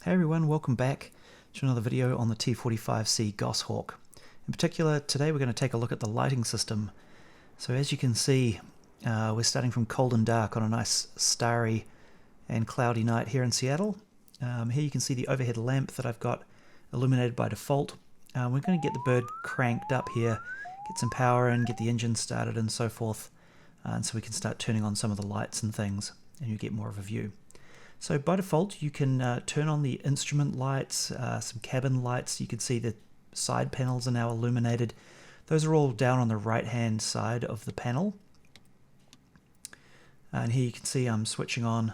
Hey everyone, welcome back to another video on the T45C Goshawk. In particular, today we're going to take a look at the lighting system. So as you can see, we're starting from cold and dark on a nice starry and cloudy night here in Seattle. Here you can see the overhead lamp that I've got illuminated by default. We're going to get the bird cranked up here, get some power in, get the engine started and so forth, and so we can start turning on some of the lights and things, and you get more of a view. So by default you can turn on the instrument lights, some cabin lights. You can see the side panels are now illuminated. Those are all down on the right hand side of the panel. And here you can see I'm switching on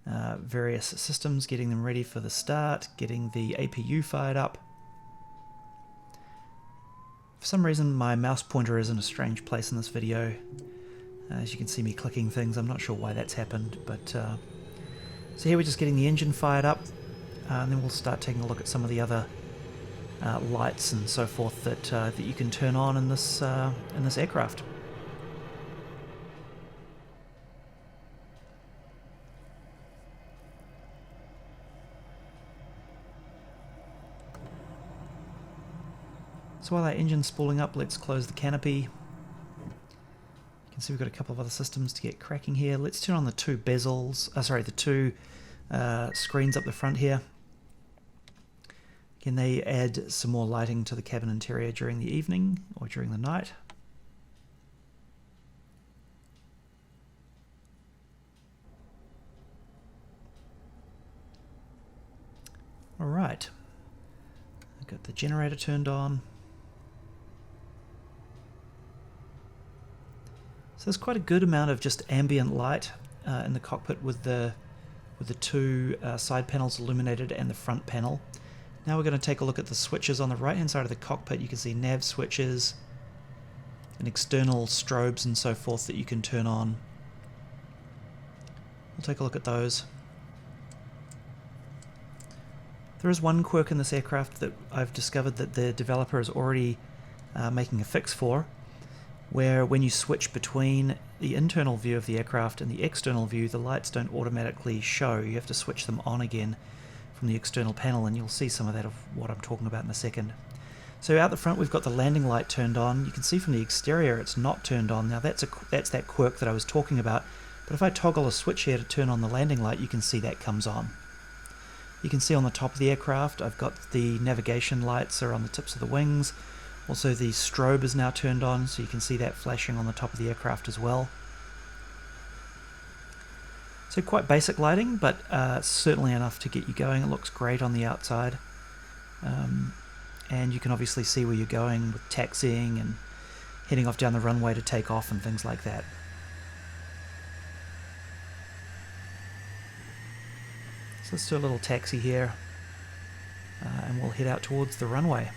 various systems, getting them ready for the start, getting the APU fired up. For some reason my mouse pointer is in a strange place in this video. As you can see me clicking things, I'm not sure why that's happened, but so here we're just getting the engine fired up, and then we'll start taking a look at some of the other lights and so forth that you can turn on in this aircraft. So while our engine's spooling up, let's close the canopy. You can see we've got a couple of other systems to get cracking here. Let's turn on the two bezels, the two screens up the front here. Again, they add some more lighting to the cabin interior during the evening or during the night. Alright, I've got the generator turned on. So there's quite a good amount of just ambient light in the cockpit with the two side panels illuminated and the front panel. Now we're going to take a look at the switches on the right hand side of the cockpit. You can see nav switches and external strobes and so forth that you can turn on. We'll take a look at those. There is one quirk in this aircraft that I've discovered that the developer is already making a fix for, where when you switch between the internal view of the aircraft and the external view, the lights don't automatically show. You have to switch them on again from the external panel, and you'll see some of that of what I'm talking about in a second. So out the front we've got the landing light turned on. You can see from the exterior it's not turned on. Now that's that quirk that I was talking about, but if I toggle a switch here to turn on the landing light, you can see that comes on. You can see on the top of the aircraft I've got the navigation lights are on the tips of the wings. Also the strobe is now turned on, so you can see that flashing on the top of the aircraft as well. So quite basic lighting, but certainly enough to get you going. It looks great on the outside. And you can obviously see where you're going with taxiing and heading off down the runway to take off and things like that. So let's do a little taxi here, and we'll head out towards the runway.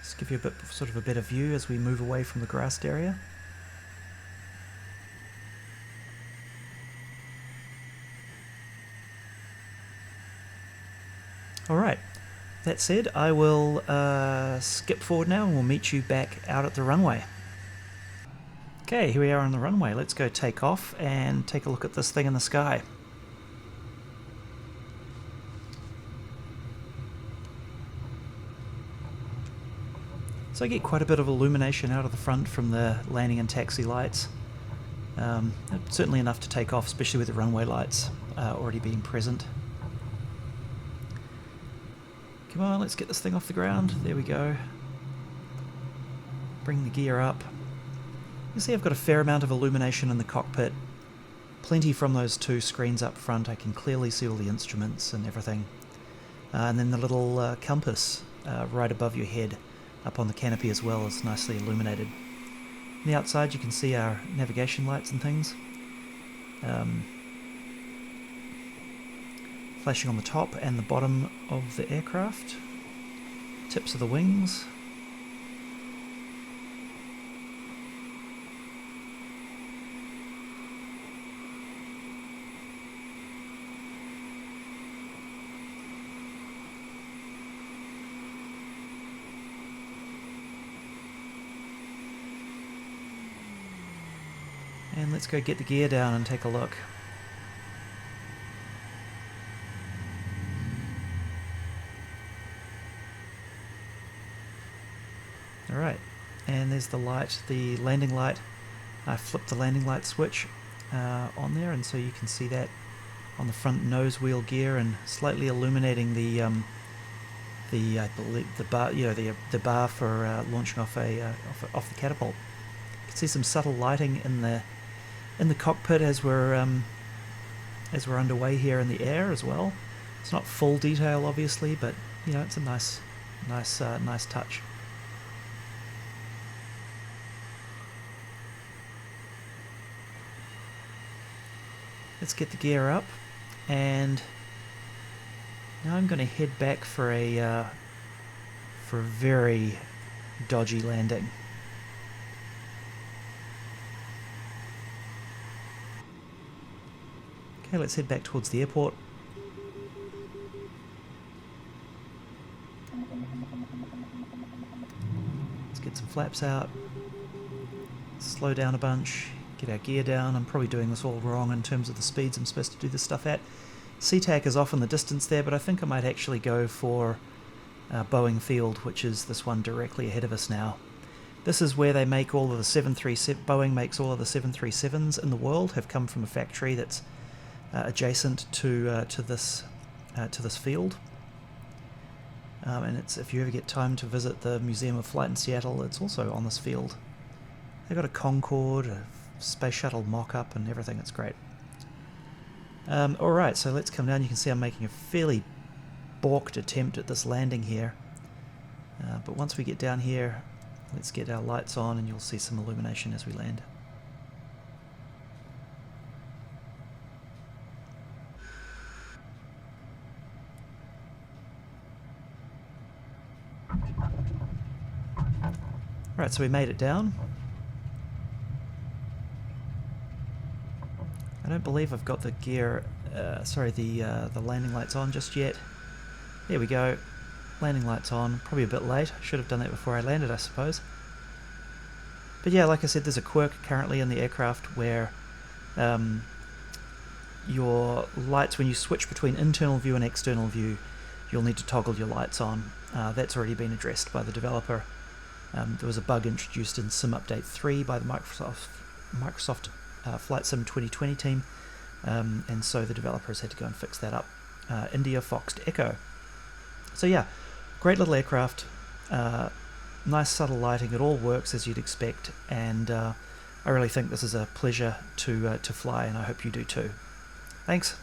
Just give you a better view as we move away from the grassed area. Alright, that said, I will skip forward now and we'll meet you back out at the runway. Okay, here we are on the runway. Let's go take off and take a look at this thing in the sky. So I get quite a bit of illumination out of the front from the landing and taxi lights. Certainly enough to take off, especially with the runway lights already being present. Come on, let's get this thing off the ground. There we go. Bring the gear up. You see I've got a fair amount of illumination in the cockpit. Plenty from those two screens up front. I can clearly see all the instruments and everything. And then the little compass right above your head up on the canopy as well is nicely illuminated. On the outside you can see our navigation lights and things. Flashing on the top and the bottom of the aircraft. Tips of the wings. And let's go get the gear down and take a look. Alright, and there's the light, the landing light. I flipped the landing light switch on there, and so you can see that on the front nose wheel gear and slightly illuminating the I believe the bar, the bar for launching off off the catapult. You can see some subtle lighting in the cockpit as we're underway here in the air as well. It's not full detail, obviously, but it's a nice touch. Let's get the gear up, and now I'm going to head back for a very dodgy landing. Okay, let's head back towards the airport. Let's get some flaps out, slow down a bunch, get our gear down. I'm probably doing this all wrong in terms of the speeds I'm supposed to do this stuff at. SeaTac is off in the distance there, but I think I might actually go for Boeing Field, which is this one directly ahead of us now. This is where they make all of the 737. Boeing makes all of the 737s in the world. Have come from a factory that's adjacent to this field. And it's, if you ever get time to visit the Museum of Flight in Seattle, it's also on this field. They've got a Concorde, a space shuttle mock-up, and everything. It's great. Alright, so let's come down. You can see I'm making a fairly balked attempt at this landing here. But once we get down here, let's get our lights on and you'll see some illumination as we land. Right, so we made it down. I don't believe I've got the gear, the landing lights on just yet. There we go. Landing lights on. Probably a bit late. Should have done that before I landed, I suppose. But yeah, like I said, there's a quirk currently in the aircraft where your lights, when you switch between internal view and external view, you'll need to toggle your lights on. That's already been addressed by the developer. There was a bug introduced in Sim Update 3 by the Microsoft Flight Sim 2020 team, and so the developers had to go and fix that up. India Foxed Echo. So yeah, great little aircraft, nice subtle lighting, it all works as you'd expect, and I really think this is a pleasure to fly, and I hope you do too. Thanks.